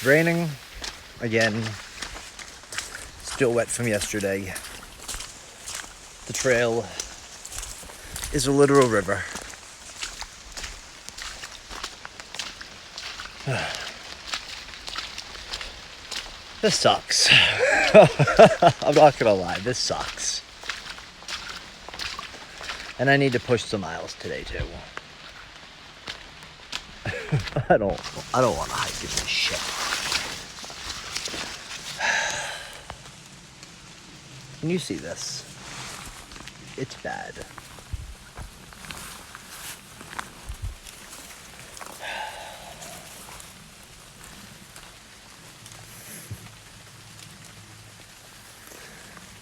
raining again. Still wet from yesterday. The trail is a literal river. This sucks. I'm not gonna lie, this sucks. And I need to push some miles today too. I don't want to hike in this shit. Can you see this? It's bad.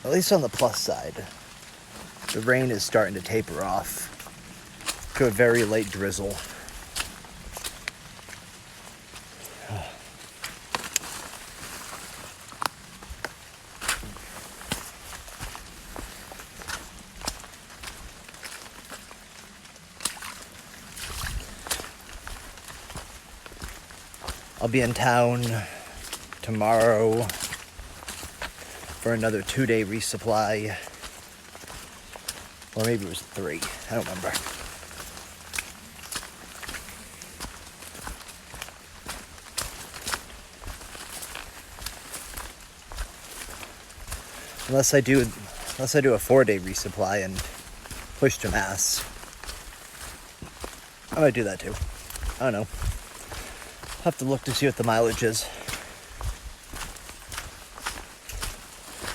At least on the plus side, the rain is starting to taper off to a very light drizzle. I'll be in town tomorrow for another 2-day resupply. Or maybe it was 3. I don't remember. Unless I do a 4-day resupply and push to Mass. I might do that too. I don't know. I'll have to look to see what the mileage is.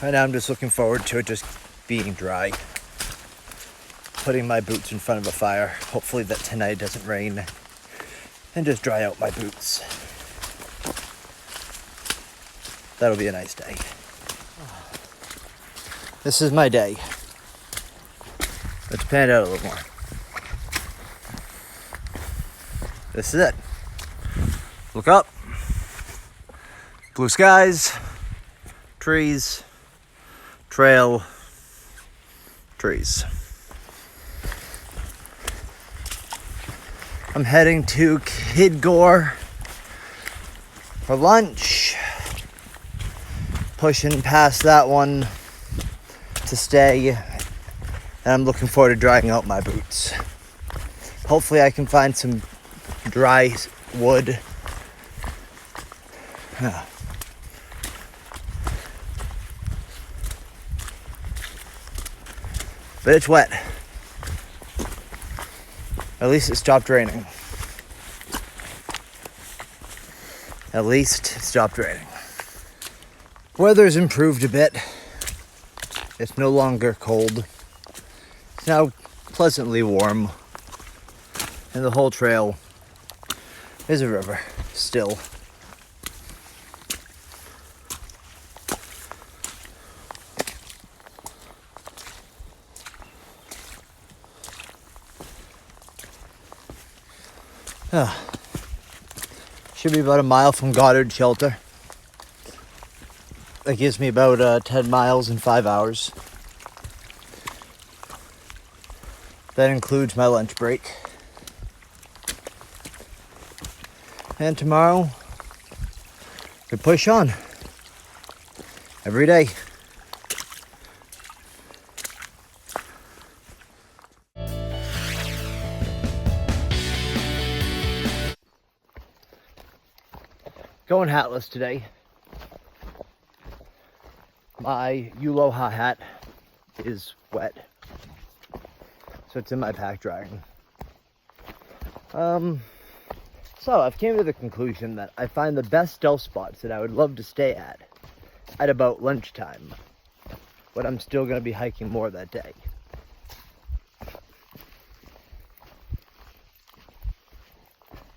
Right now I'm just looking forward to it just being dry. Putting my boots in front of a fire. Hopefully that tonight doesn't rain. And just dry out my boots. That'll be a nice day. This is my day. Let's pan it out a little more. This is it. Look up. Blue skies. Trees. Trail. Trees. I'm heading to Kid Gore for lunch. Pushing past that one to stay. And I'm looking forward to drying out my boots. Hopefully I can find some dry wood. But it's wet. At least it stopped raining. At least it stopped raining. Weather's improved a bit. It's no longer cold. It's now pleasantly warm. And the whole trail is a river still. Should be about a mile from Goddard Shelter. That gives me about 10 miles in 5 hours. That includes my lunch break. And tomorrow, we push on. Every day. Going hatless today. My Aloha hat is wet, so it's in my pack drying. So I've came to the conclusion that I find the best stealth spots that I would love to stay at about lunchtime, but I'm still going to be hiking more that day.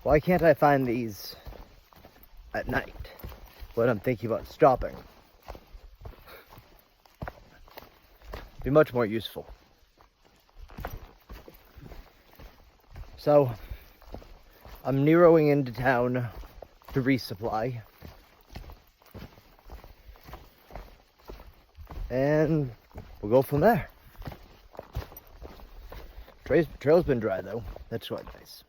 Why can't I find these at night when I'm thinking about stopping? Be much more useful. So I'm Neroing into town to resupply, and we'll go from there. Trail's been dry though. That's quite nice.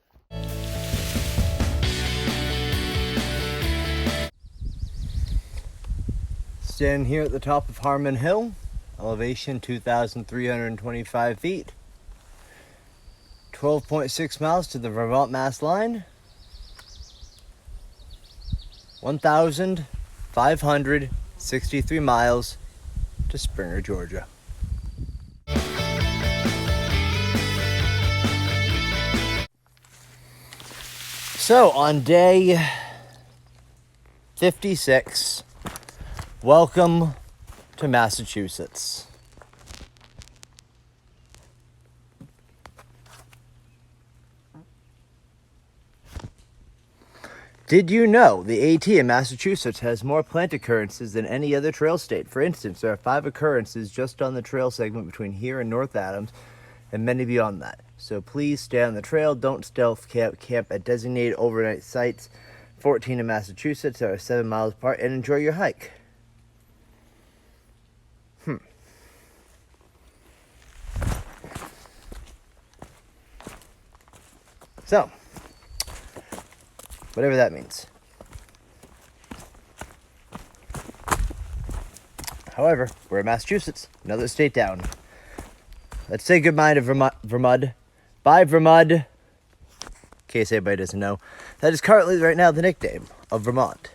standing here at the top of Harmon Hill, elevation 2,325 feet, 12.6 miles to the Vermont-Mass line, 1,563 miles to Springer, Georgia. So on day 56, welcome to Massachusetts. Did you know the AT in Massachusetts has more plant occurrences than any other trail state? For instance, there are 5 occurrences just on the trail segment between here and North Adams, and many beyond that. So please stay on the trail, don't stealth camp at designated overnight sites, 14 in Massachusetts that are 7 miles apart, and enjoy your hike. So, whatever that means. However, we're in Massachusetts, another state down. Let's say goodbye to Vermud. Bye, Vermud. In case anybody doesn't know, that is currently right now the nickname of Vermont.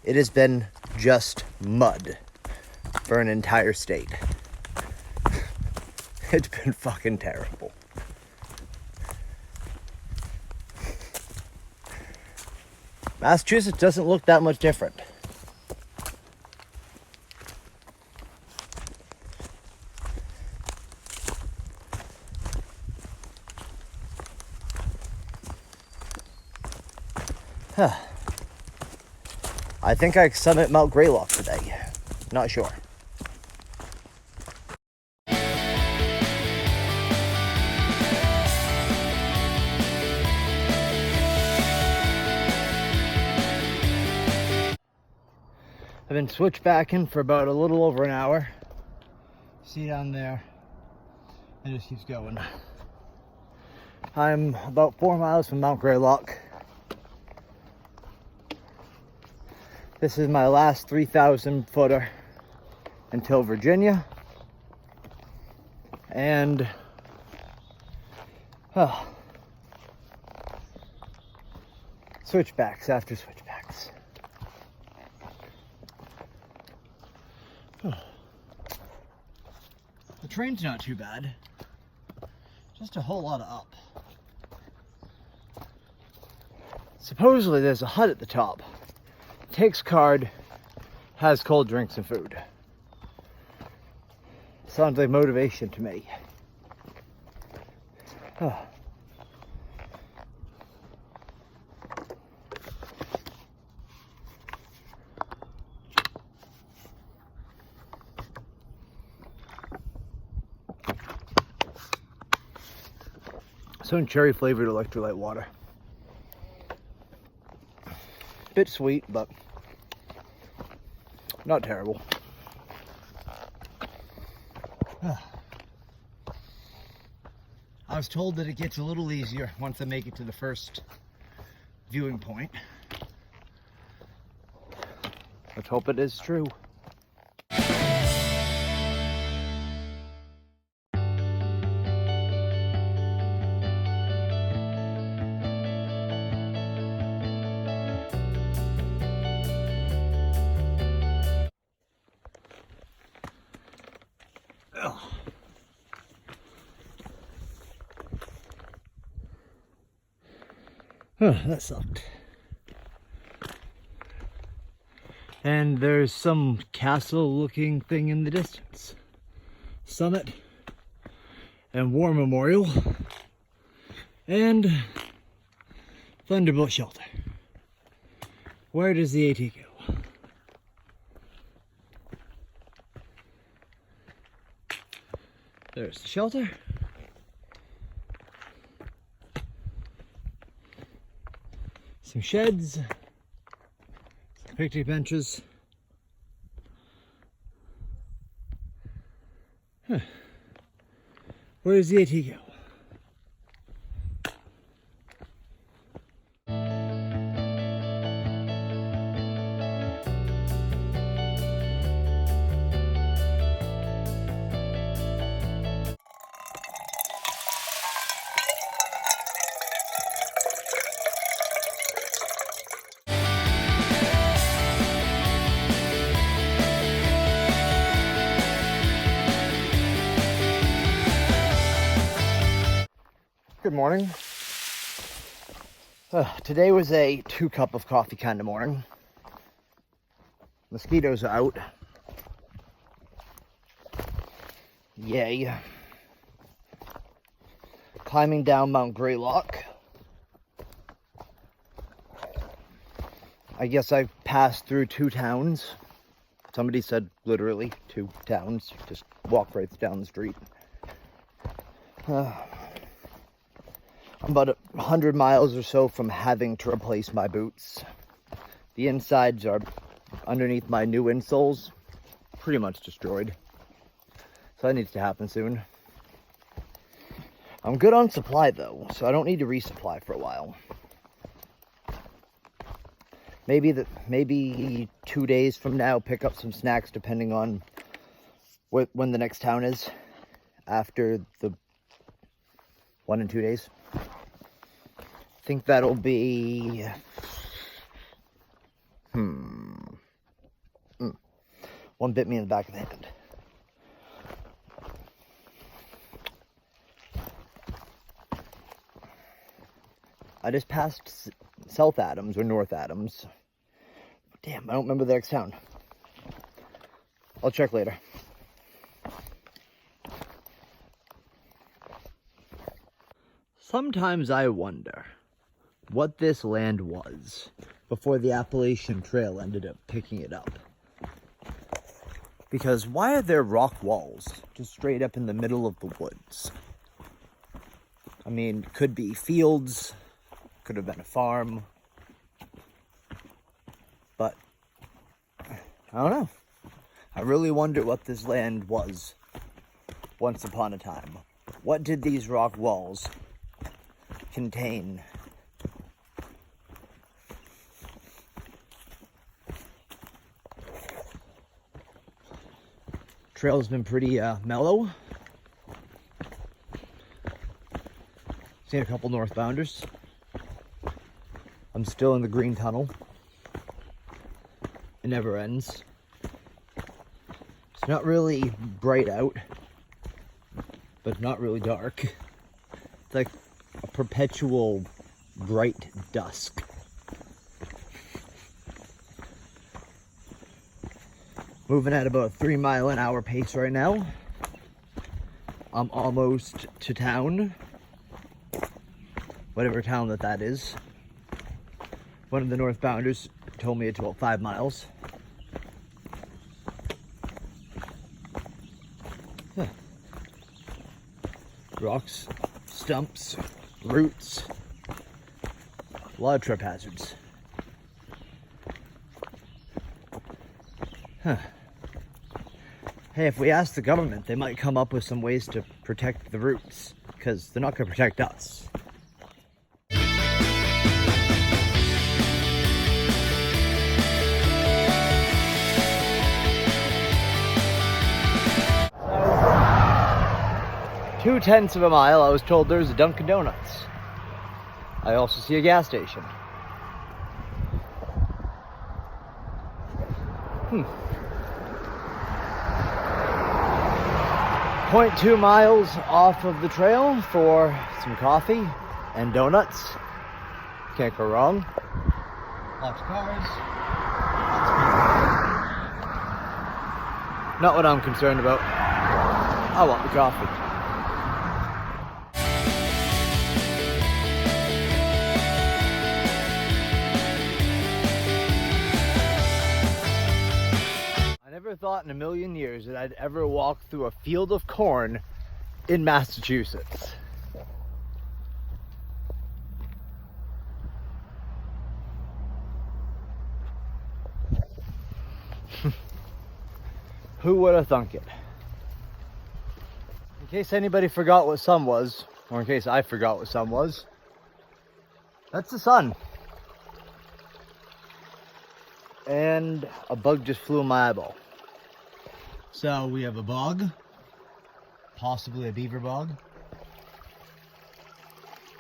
It has been just mud for an entire state. It's been fucking terrible. Massachusetts doesn't look that much different. I think I summit Mount Greylock today. Not sure. I've been switchbacking for about a little over an hour. See down there, it just keeps going. I'm about 4 miles from Mount Greylock. This is my last 3,000 footer until Virginia. And switchbacks after switchbacks. The train's not too bad. Just a whole lot of up. Supposedly there's a hut at the top. Takes card, has cold drinks and food. Sounds like motivation to me. Some cherry flavored electrolyte water. Bit sweet, but not terrible. I was told that it gets a little easier once I make it to the first viewing point. Let's hope it is true. That sucked. And there's some castle-looking thing in the distance. Summit and War Memorial and Thunderbolt Shelter. Where does the AT go? There's the shelter. Some sheds, some picnic benches. Where does the AT go? Good morning. Today was a 2-cup of coffee kind of morning. Mosquitoes are out. Yay. Climbing down Mount Greylock. I guess I passed through 2 towns. Somebody said literally 2 towns. Just walk right down the street. I'm about 100 miles or so from having to replace my boots. The insides are underneath my new insoles, pretty much destroyed. So that needs to happen soon. I'm good on supply though, so I don't need to resupply for a while. Maybe 2 days from now, pick up some snacks depending on when the next town is after the 1 and 2 days. I think that'll be one bit me in the back of the hand. I just passed South Adams or North Adams. Damn, I don't remember the next town. I'll check later. Sometimes I wonder what this land was before the Appalachian Trail ended up picking it up. Because why are there rock walls just straight up in the middle of the woods? I mean, could be fields, could have been a farm, but I don't know. I really wonder what this land was once upon a time. What did these rock walls contain? Trail's been pretty mellow. Seen a couple northbounders. I'm still in the green tunnel. It never ends. It's not really bright out, but it's not really dark. It's like a perpetual bright dusk. Moving at about a 3-mile-an-hour pace right now. I'm almost to town. Whatever town that is. One of the northbounders told me it's about 5 miles. Huh. Rocks, stumps, roots. A lot of trip hazards. Huh. Hey, if we ask the government, they might come up with some ways to protect the roots, because they're not going to protect us. So, 2/10 of a mile, I was told there's a Dunkin' Donuts. I also see a gas station. 0.2 miles off of the trail for some coffee and donuts. Can't go wrong. Lots of cars. Lots of people. Not what I'm concerned about. I want the coffee. I never thought in a million years that I'd ever walk through a field of corn in Massachusetts. Who would have thunk it? In case anybody forgot what sun was, or in case I forgot what sun was, that's the sun. And a bug just flew in my eyeball. So we have a bog, possibly a beaver bog,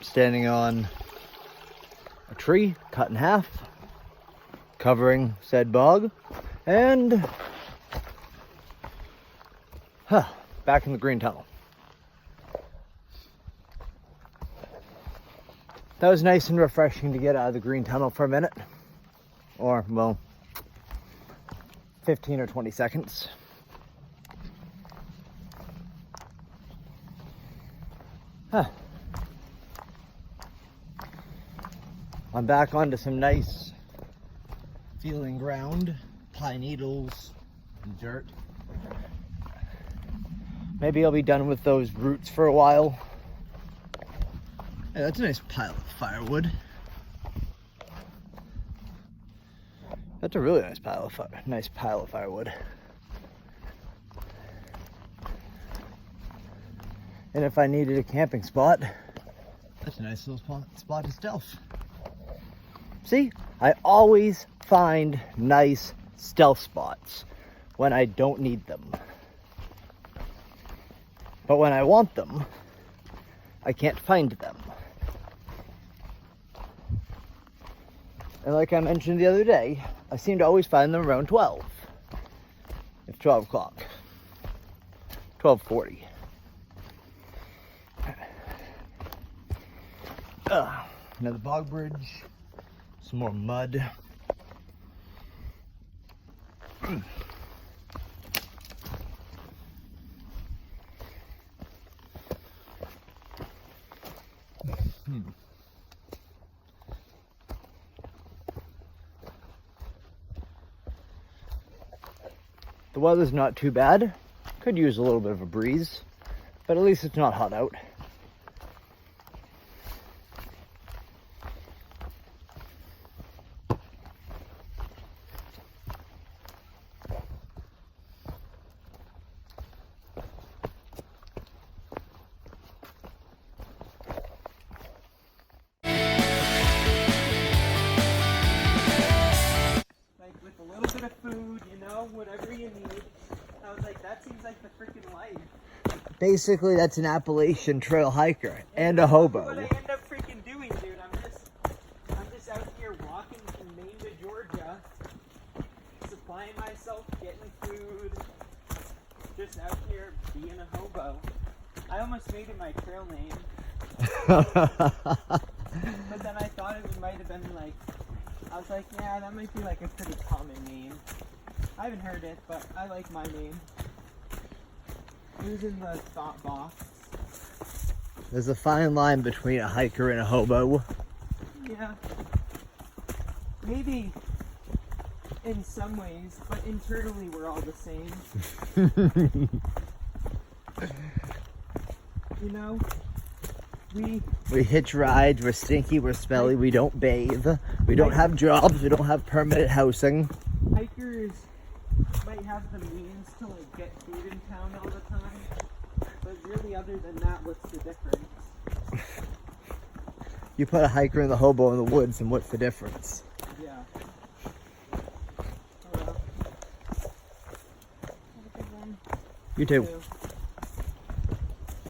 standing on a tree cut in half, covering said bog, and back in the green tunnel. That was nice and refreshing to get out of the green tunnel for a minute. Or, well, 15 or 20 seconds. Huh. I'm back onto some nice feeling ground, pine needles and dirt. Maybe I'll be done with those roots for a while. Yeah, that's a nice pile of firewood. That's a really nice pile of firewood. And if I needed a camping spot, that's a nice little spot to stealth. See, I always find nice stealth spots when I don't need them. But when I want them, I can't find them. And like I mentioned the other day, I seem to always find them around 12. It's 12 o'clock. 12:40. Another bog bridge. Some more mud. The weather's not too bad. Could use a little bit of a breeze, but at least it's not hot out. Whatever you need. I was like, that seems like the freaking life. Basically, that's an Appalachian trail hiker and a hobo. What I end up freaking doing, dude. I'm just out here walking from Maine to Georgia, supplying myself, getting food, just out here being a hobo. I almost made it my trail name. But then I thought it might have been like, I was like, yeah, that might be like a pretty common name. I haven't heard it, but I like my name. It was in the thought box. There's a fine line between a hiker and a hobo. Yeah. Maybe in some ways, but internally we're all the same. You know? We hitch rides, we're stinky, we're smelly, we don't bathe, we don't have jobs, we don't have permanent housing. Hikers might have the means to like get food in town all the time, but really other than that, what's the difference? You put a hiker and the hobo in the woods and what's the difference? Yeah. Oh well. Have a good one. You too. You too.